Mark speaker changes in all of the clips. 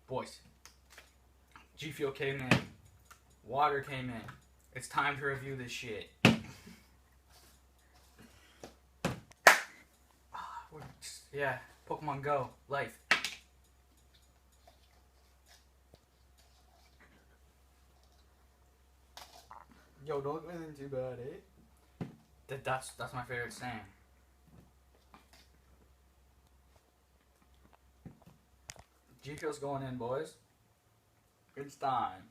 Speaker 1: Boys, Gfuel came in. Water came in. It's time to review this shit. Yeah, Pokemon Go. Life. Yo, don't look anything too bad, eh? That's my favorite saying. Gfuel's going in, boys. It's time.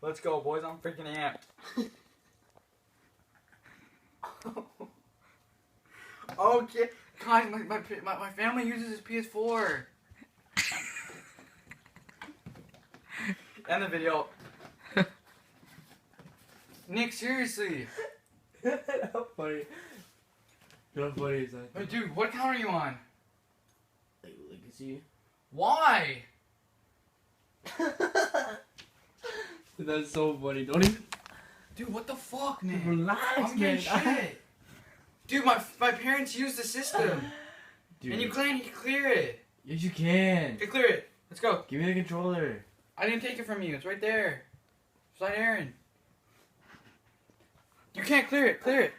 Speaker 1: Let's go, boys. I'm freaking amped. Okay, guys, my family uses this PS4. End the video. Nick, seriously.
Speaker 2: How funny. How funny is that?
Speaker 1: Hey, dude, what account are you on?
Speaker 2: Legacy.
Speaker 1: Why?
Speaker 2: That's so funny. Don't even.
Speaker 1: Dude, what the fuck, man?
Speaker 2: Relax,
Speaker 1: I'm
Speaker 2: man.
Speaker 1: getting shit. Dude, my parents use the system.
Speaker 2: Dude.
Speaker 1: And you can clear it.
Speaker 2: Yes, you can.
Speaker 1: Okay, clear it. Let's go.
Speaker 2: Give me the controller.
Speaker 1: I didn't take it from you. It's right there. Slide Aaron. You can't clear it. Clear it.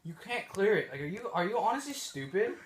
Speaker 1: You can't clear it. Like, are you honestly stupid?